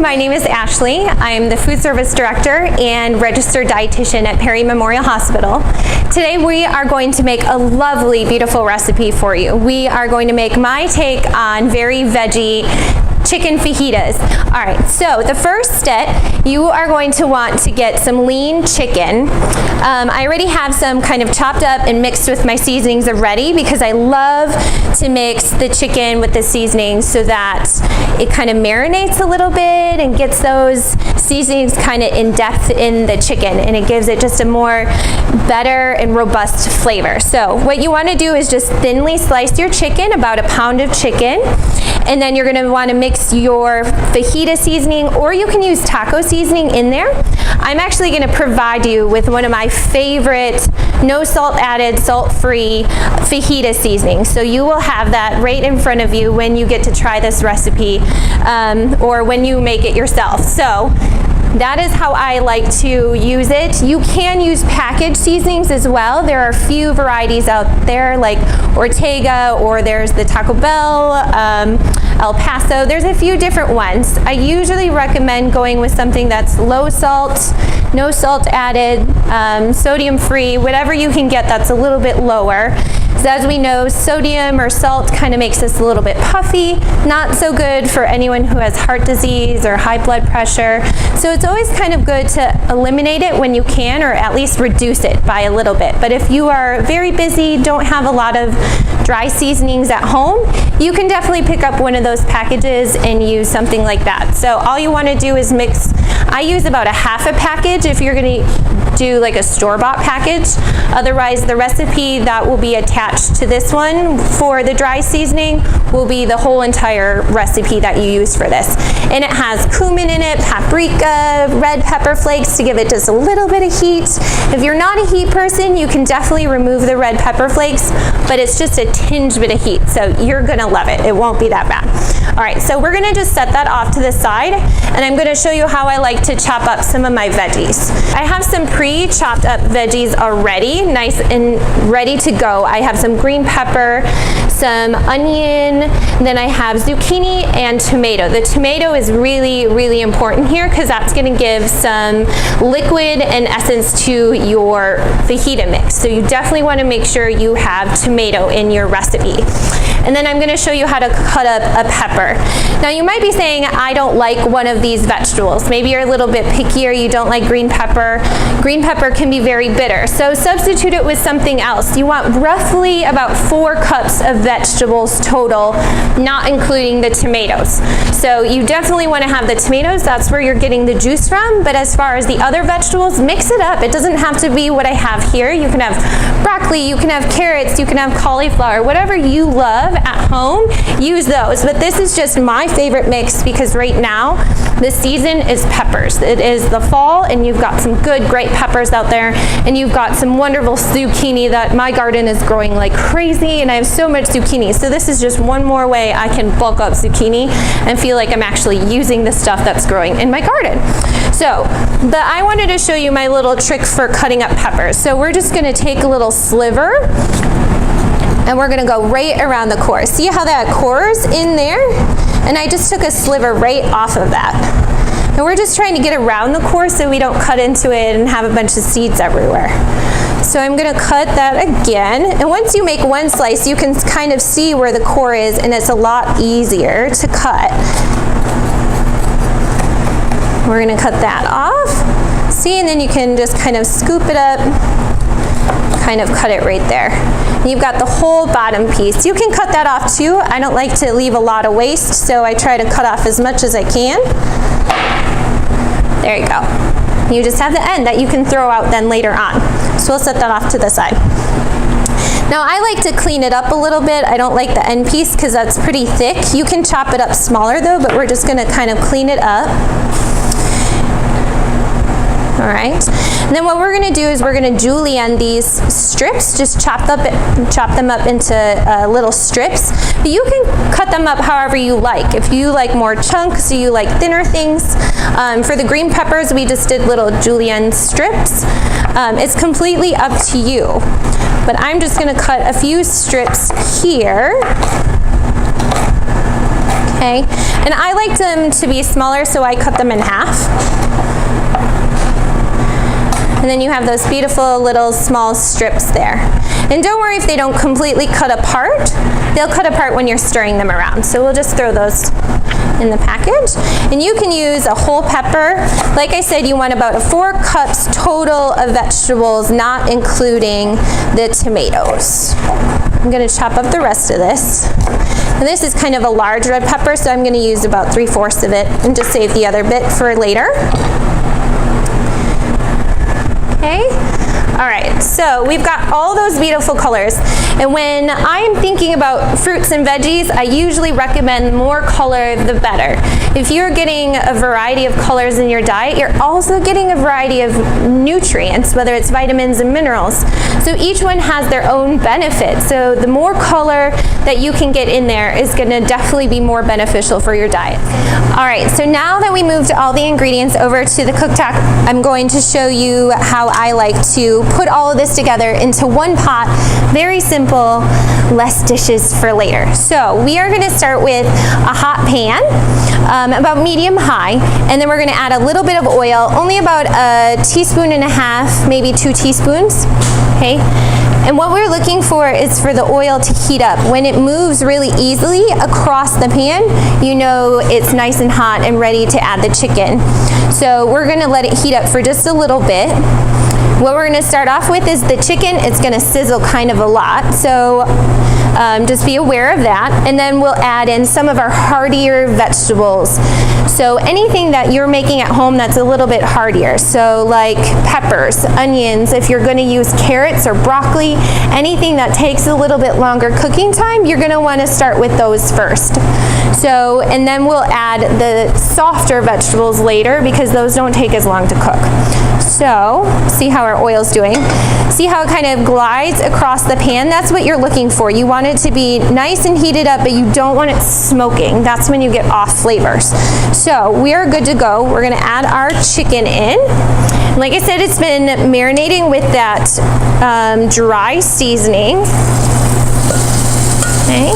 my name is Ashley. I'm the food service director and registered dietitian at Perry Memorial Hospital. Today we are going to make a lovely, beautiful recipe for you. We are going to make my take on very veggie chicken fajitas. All right, so the first step, you are going to want to get some lean chicken. I already have some kind of chopped up and mixed with my seasonings already because I love to mix the chicken with the seasonings so that it kind of marinates a little bit and gets those seasonings kind of in depth in the chicken, and it gives it just a more better and robust flavor. So what you want to do is just thinly slice your chicken, about a pound of chicken, and then you're going to want to mix your fajita seasoning, or you can use taco seasoning in there. I'm actually going to provide you with one of my favorite no salt added, salt-free fajita seasoning. So you will have that right in front of you when you get to try this recipe or when you make it yourself. So that is how I like to use it. You can use packaged seasonings as well. There are a few varieties out there like Ortega, or there's the Taco Bell, El Paso. There's a few different ones. I usually recommend going with something that's low salt, no salt added, sodium free, whatever you can get that's a little bit lower. So as we know, sodium or salt kind of makes us a little bit puffy, not so good for anyone who has heart disease or high blood pressure. So it's always kind of good to eliminate it when you can, or at least reduce it by a little bit. But if you are very busy, don't have a lot of dry seasonings at home, you can definitely pick up one of those packages and use something like that. So all you want to do is mix. I use about a half a package if you're going to do like a store-bought package. Otherwise, the recipe that will be attached to this one for the dry seasoning will be the whole entire recipe that you use for this. And it has cumin in it, paprika, red pepper flakes to give it just a little bit of heat. If you're not a heat person, you can definitely remove the red pepper flakes, but it's just a tinge bit of heat, so you're gonna love it. It won't be that bad. All right, so we're gonna just set that off to the side, and I'm gonna show you how I like to chop up some of my veggies. I have some pre-chopped up veggies already, nice and ready to go. I have some green pepper, some onion, then I have zucchini and tomato. The tomato is really, really important here because that's gonna give some liquid and essence to your fajita mix. So you definitely wanna make sure you have tomato in your recipe. And then I'm gonna show you how to cut up a pepper. Now you might be saying, I don't like one of these vegetables. Maybe you're a little bit pickier, you don't like green pepper. Green pepper can be very bitter, so substitute it with something else. You want roughly about 4 cups of vegetables total, not including the tomatoes. So you definitely wanna have the tomatoes, that's where you're getting the juice from, but as far as the other vegetables, mix it up. It doesn't have to be what I have here. You can have broccoli, you can have carrots, you can have cauliflower, whatever you love at home, use those. But this is just my favorite mix because right now, the season is peppers. It is the fall and you've got some good, great peppers out there, and you've got some wonderful zucchini that my garden is growing like crazy, and I have so much zucchini. So this is just one more way I can bulk up zucchini and feel like I'm actually using the stuff that's growing in my garden. So, but I wanted to show you my little trick for cutting up peppers. So we're just gonna take a little sliver and we're gonna go right around the core. See how that core's in there? And I just took a sliver right off of that. And we're just trying to get around the core so we don't cut into it and have a bunch of seeds everywhere. So I'm gonna cut that again. And once you make one slice, you can kind of see where the core is, and it's a lot easier to cut. We're gonna cut that off. See, and then you can just kind of scoop it up, kind of cut it right there. And you've got the whole bottom piece. You can cut that off too. I don't like to leave a lot of waste, so I try to cut off as much as I can. There you go. You just have the end that you can throw out then later on. So we'll set that off to the side. Now I like to clean it up a little bit. I don't like the end piece because that's pretty thick. You can chop it up smaller though, but we're just gonna kind of clean it up. All right, and then what we're gonna do is we're gonna julienne these strips, just chop them up into little strips. But you can cut them up however you like. If you like more chunks, or you like thinner things. For the green peppers, we just did little julienne strips. It's completely up to you. But I'm just gonna cut a few strips here. Okay, and I like them to be smaller, so I cut them in half. And then you have those beautiful little small strips there. And don't worry if they don't completely cut apart. They'll cut apart when you're stirring them around. So we'll just throw those in the package. And you can use a whole pepper. Like I said, you want about 4 cups total of vegetables, not including the tomatoes. I'm going to chop up the rest of this. And this is kind of a large red pepper, so I'm going to use about 3/4 of it and just save the other bit for later. Okay. All right, so we've got all those beautiful colors. And when I'm thinking about fruits and veggies, I usually recommend more color the better. If you're getting a variety of colors in your diet, you're also getting a variety of nutrients, whether it's vitamins and minerals. So each one has their own benefit. So the more color that you can get in there is going to definitely be more beneficial for your diet. All right, so now that we moved all the ingredients over to the cooktop, I'm going to show you how I like to put all of this together into one pot. Very simple, less dishes for later. So we are going to start with a hot pan, about medium high, and then we're going to add a little bit of oil, only about 1.5 teaspoons, maybe 2 teaspoons. Okay. And what we're looking for is for the oil to heat up. When it moves really easily across the pan, you know it's nice and hot and ready to add the chicken. So we're going to let it heat up for just a little bit. What we're going to start off with is the chicken. It's going to sizzle kind of a lot, so just be aware of that. And then we'll add in some of our heartier vegetables. So anything that you're making at home that's a little bit heartier. So like peppers, onions, if you're going to use carrots or broccoli, anything that takes a little bit longer cooking time, you're going to want to start with those first. So, and then we'll add the softer vegetables later because those don't take as long to cook. So, see how our oil's doing. See how it kind of glides across the pan? That's what you're looking for. You want it to be nice and heated up, but you don't want it smoking. That's when you get off flavors. So, we are good to go. We're going to add our chicken in. Like I said, it's been marinating with that dry seasoning. Okay.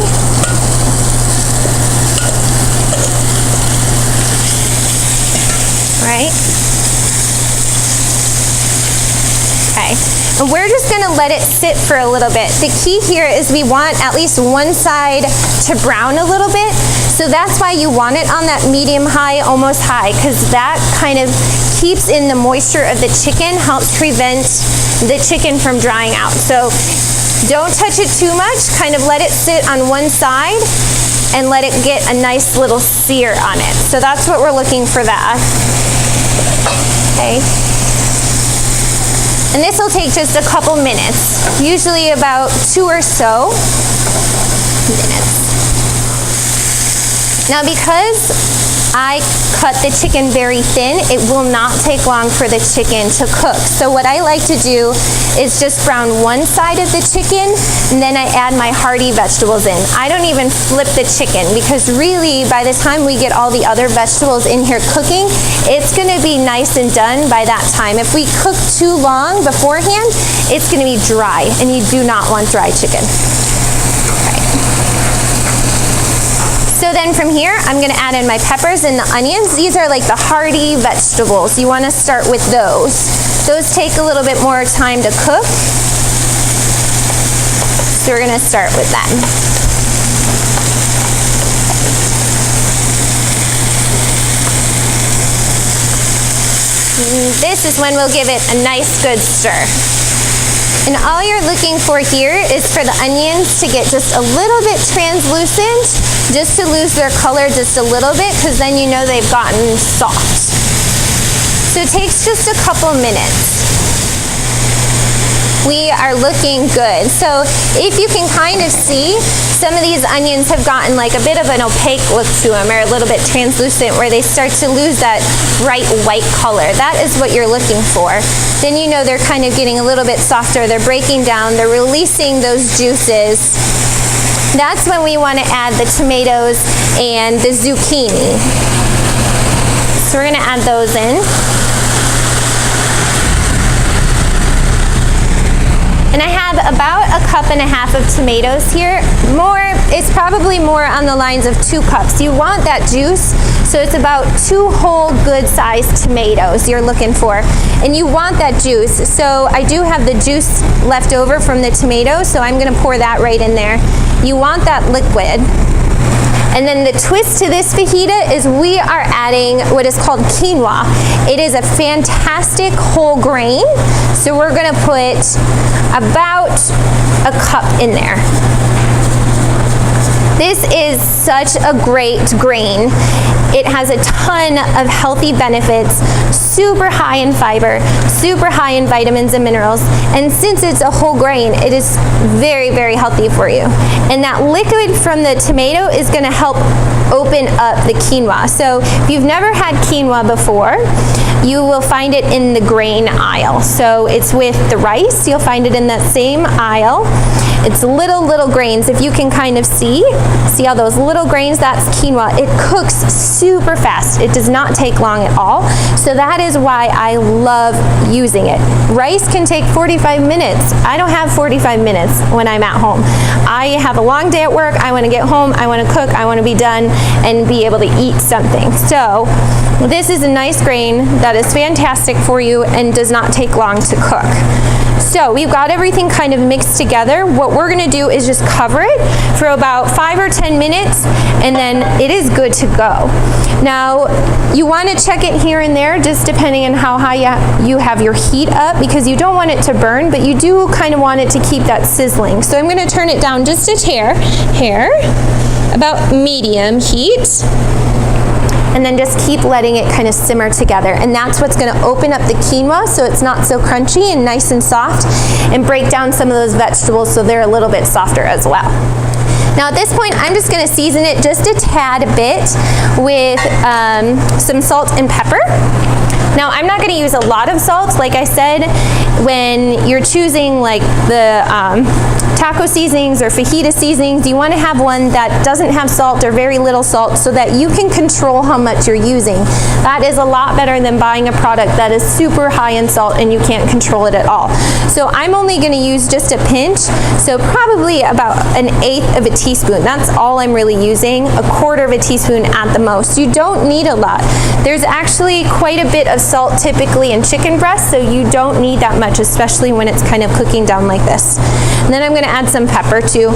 Right. Okay. And we're just going to let it sit for a little bit. The key here is we want at least one side to brown a little bit. So that's why you want it on that medium high, almost high, because that kind of keeps in the moisture of the chicken, helps prevent the chicken from drying out. So don't touch it too much, kind of let it sit on one side and let it get a nice little sear on it. So that's what we're looking for that. Okay. And this will take just a couple minutes, usually about 2 or so minutes. Now because I cut the chicken very thin, it will not take long for the chicken to cook. So what I like to do is just brown one side of the chicken, and then I add my hearty vegetables in. I don't even flip the chicken because really by the time we get all the other vegetables in here cooking, it's going to be nice and done by that time. If we cook too long beforehand, it's going to be dry, and you do not want dry chicken. So then from here, I'm going to add in my peppers and the onions. These are like the hearty vegetables. You want to start with those. Those take a little bit more time to cook. So we're going to start with them. And this is when we'll give it a nice good stir. And all you're looking for here is for the onions to get just a little bit translucent, just to lose their color just a little bit, because then you know they've gotten soft. So it takes just a couple minutes. We are looking good. So if you can kind of see, some of these onions have gotten like a bit of an opaque look to them, or a little bit translucent, where they start to lose that bright white color. That is what you're looking for. Then you know they're kind of getting a little bit softer. They're breaking down. They're releasing those juices. That's when we want to add the tomatoes and the zucchini. So we're going to add those in. And I have about 1.5 cups of tomatoes here. It's probably more on the lines of 2 cups. You want that juice, so it's about 2 whole good-sized tomatoes you're looking for. And you want that juice. So I do have the juice left over from the tomato, so I'm gonna pour that right in there. You want that liquid. And then the twist to this fajita is we are adding what is called quinoa. It is a fantastic whole grain, so we're gonna put about 1 cup in there. This is such a great grain. It has a ton of healthy benefits, super high in fiber, super high in vitamins and minerals, and since it's a whole grain, it is very, very healthy for you. And that liquid from the tomato is gonna help open up the quinoa. So if you've never had quinoa before, you will find it in the grain aisle. So it's with the rice, you'll find it in that same aisle. It's little grains. If you can kind of see all those little grains, that's quinoa. It cooks super fast. It does not take long at all. So that is why I love using it. Rice can take 45 minutes. I don't have 45 minutes when I'm at home. I have a long day at work. I want to get home. I want to cook. I want to be done and be able to eat something. So this is a nice grain that is fantastic for you and does not take long to cook. So we've got everything kind of mixed together. What we're gonna do is just cover it for about 5 or 10 minutes, and then it is good to go. Now, you wanna check it here and there, just depending on how high you have your heat up, because you don't want it to burn, but you do kind of want it to keep that sizzling. So I'm gonna turn it down just a hair, about medium heat. And then just keep letting it kind of simmer together. And that's what's gonna open up the quinoa so it's not so crunchy and nice and soft, and break down some of those vegetables so they're a little bit softer as well. Now at this point, I'm just gonna season it just a tad bit with some salt and pepper. Now I'm not gonna use a lot of salt. Like I said, when you're choosing like the taco seasonings or fajita seasonings, you want to have one that doesn't have salt or very little salt so that you can control how much you're using. That is a lot better than buying a product that is super high in salt and you can't control it at all. So I'm only going to use just a pinch, so probably about 1/8 of a teaspoon. That's all I'm really using, 1/4 of a teaspoon at the most. You don't need a lot. There's actually quite a bit of salt typically in chicken breast, so you don't need that much, especially when it's kind of cooking down like this. And then I'm going to add some pepper too.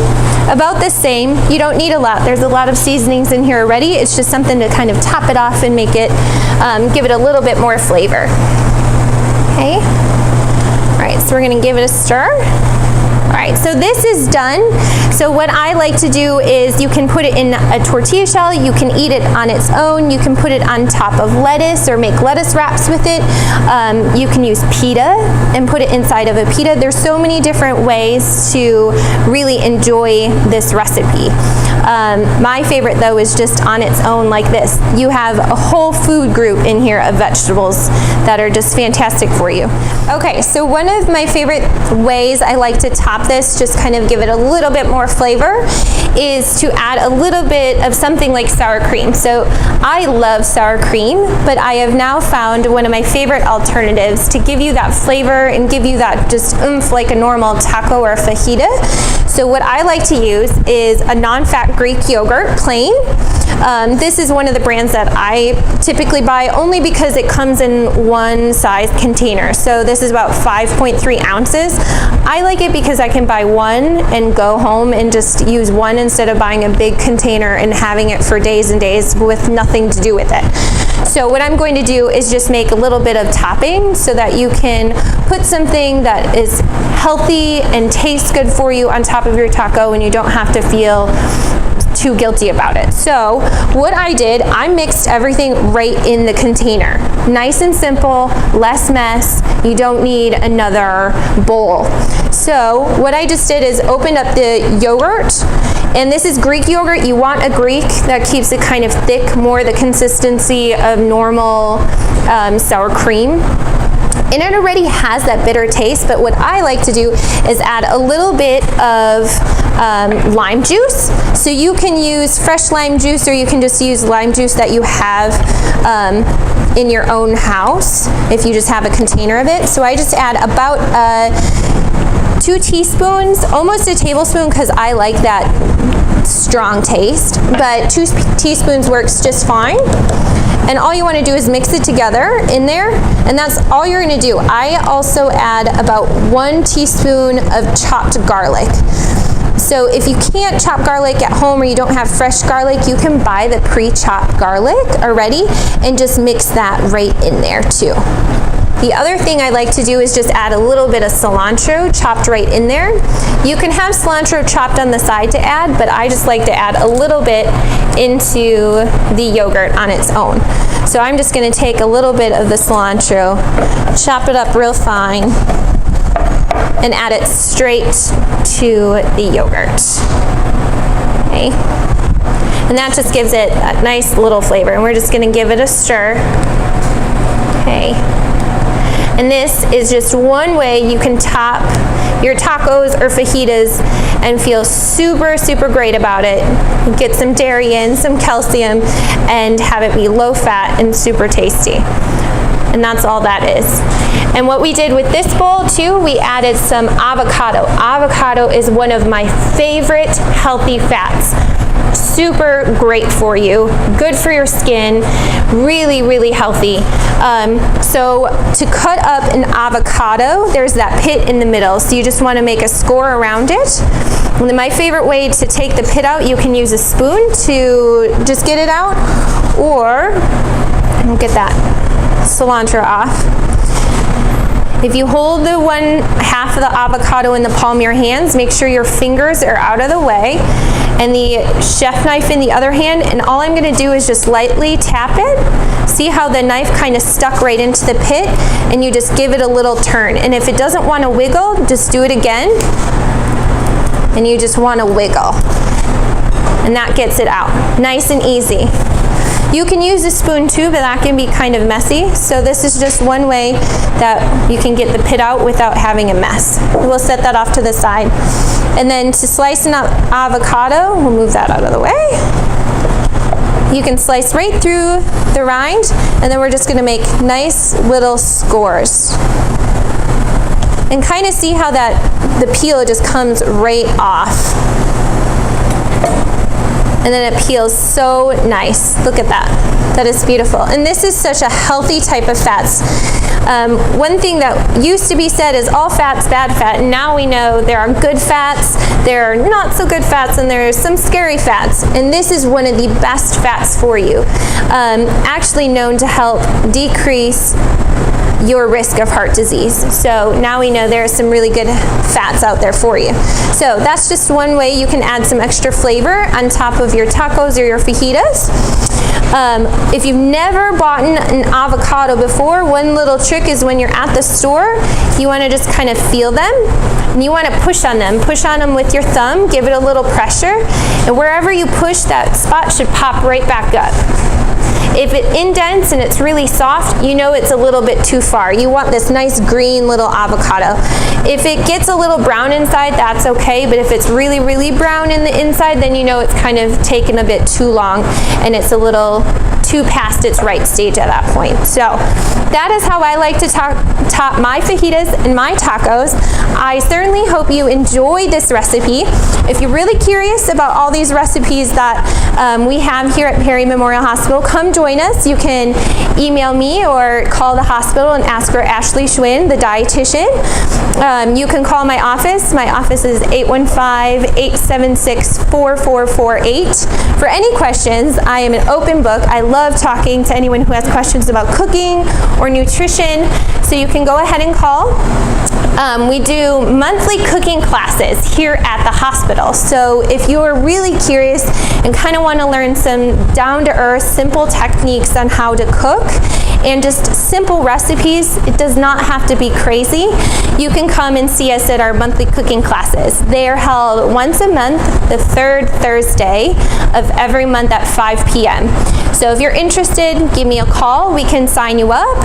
About the same. You don't need a lot. There's a lot of seasonings in here already. It's just something to kind of top it off and make it, give it a little bit more flavor. Okay. All right, so we're going to give it a stir. All right, so this is done. So what I like to do is you can put it in a tortilla shell, you can eat it on its own, you can put it on top of lettuce or make lettuce wraps with it. You can use pita and put it inside of a pita. There's so many different ways to really enjoy this recipe. My favorite though is just on its own like this. You have a whole food group in here of vegetables that are just fantastic for you. Okay, so one of my favorite ways I like to top this, just kind of give it a little bit more flavor, is to add a little bit of something like sour cream. So I love sour cream, but I have now found one of my favorite alternatives to give you that flavor and give you that just oomph like a normal taco or fajita. So what I like to use is a non-fat Greek yogurt, plain. This is one of the brands that I typically buy only because it comes in one size container. So this is about 5.3 ounces. I like it because I can buy one and go home and just use one instead of buying a big container and having it for days and days with nothing to do with it. So what I'm going to do is just make a little bit of topping so that you can put something that is healthy and tastes good for you on top of your taco and you don't have to feel too guilty about it. So what I did, I mixed everything right in the container. Nice and simple, less mess. You don't need another bowl. So what I just did is opened up the yogurt, and this is Greek yogurt. You want a Greek that keeps it kind of thick, more the consistency of normal sour cream. And it already has that bitter taste, but what I like to do is add a little bit of lime juice. So you can use fresh lime juice, or you can just use lime juice that you have in your own house if you just have a container of it. So I just add about 2 teaspoons, almost a tablespoon, because I like that strong taste, but 2 teaspoons works just fine. And all you want to do is mix it together in there, and that's all you're going to do. I also add about 1 teaspoon of chopped garlic. So if you can't chop garlic at home or you don't have fresh garlic, you can buy the pre-chopped garlic already and just mix that right in there too. The other thing I like to do is just add a little bit of cilantro chopped right in there. You can have cilantro chopped on the side to add, but I just like to add a little bit into the yogurt on its own. So I'm just going to take a little bit of the cilantro, chop it up real fine, and add it straight to the yogurt. Okay. And that just gives it a nice little flavor. And we're just going to give it a stir. Okay. And this is just one way you can top your tacos or fajitas and feel super, super great about it. Get some dairy in, some calcium, and have it be low fat and super tasty. And that's all that is. And what we did with this bowl too, we added some avocado. Avocado is one of my favorite healthy fats. Super great for you, good for your skin, really, really healthy. So to cut up an avocado, there's that pit in the middle, so you just want to make a score around it. And my favorite way to take the pit out, you can use a spoon to just get it out, or get that cilantro off. If you hold the one half of the avocado in the palm of your hands, make sure your fingers are out of the way, and the chef knife in the other hand, and all I'm going to do is just lightly tap it. See how the knife kind of stuck right into the pit, and you just give it a little turn. And if it doesn't want to wiggle, just do it again, and you just want to wiggle. And that gets it out. Nice and easy. You can use a spoon too, but that can be kind of messy. So this is just one way that you can get the pit out without having a mess. We'll set that off to the side. And then to slice an avocado, we'll move that out of the way. You can slice right through the rind, and then we're just going to make nice little scores. And kind of see how the peel just comes right off. And then it peels so nice. Look at that. That is beautiful. And this is such a healthy type of fats. One thing that used to be said is all fat's bad fat, and now we know there are good fats, there are not so good fats, and there are some scary fats. And this is one of the best fats for you. Actually known to help decrease your risk of heart disease. So now we know there are some really good fats out there for you. So that's just one way you can add some extra flavor on top of your tacos or your fajitas. If you've never bought an avocado before, one little trick is when you're at the store, you want to just kind of feel them, and you want to push on them. Push on them with your thumb, give it a little pressure, and wherever you push, that spot should pop right back up. If it indents and it's really soft, you know it's a little bit too far. You want this nice green little avocado. If it gets a little brown inside, that's okay, but if it's really, really brown in the inside, then you know it's kind of taken a bit too long and it's a little too past its right stage at that point. So that is how I like to top my fajitas and my tacos. I certainly hope you enjoy this recipe. If you're really curious about all these recipes that we have here at Perry Memorial Hospital, come join us. You can email me or call the hospital and ask for Ashley Schwinn, the dietitian. You can call my office. My office is 815-876-4448. For any questions, I am an open book. I love talking to anyone who has questions about cooking or nutrition, so you can go ahead and call. We do monthly cooking classes here at the hospital. So if you're really curious and kind of want to learn some down-to-earth, simple techniques on how to cook and just simple recipes, it does not have to be crazy. You can come and see us at our monthly cooking classes. They are held once a month, the third Thursday of every month at 5 p.m. So if you're interested, give me a call. We can sign you up.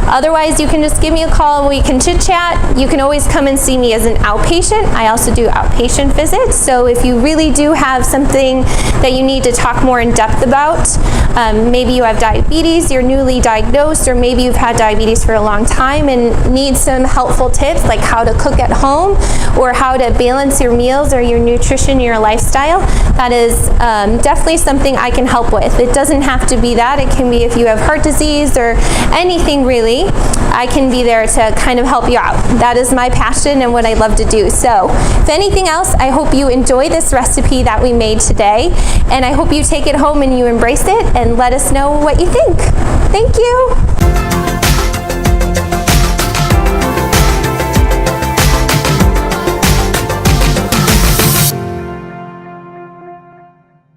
Otherwise, you can just give me a call and we can chit chat. You can always come and see me as an outpatient. I also do outpatient visits, so if you really do have something that you need to talk more in depth about, maybe you have diabetes, you're newly diagnosed, or maybe you've had diabetes for a long time and need some helpful tips like how to cook at home or how to balance your meals or your nutrition, your lifestyle, that is definitely something I can help with. It doesn't have to be that. It can be if you have heart disease or anything really. I can be there to kind of help you out. That is my passion and what I love to do. So if anything else, I hope you enjoy this recipe that we made today, and I hope you take it home and you embrace it and let us know what you think. Thank you.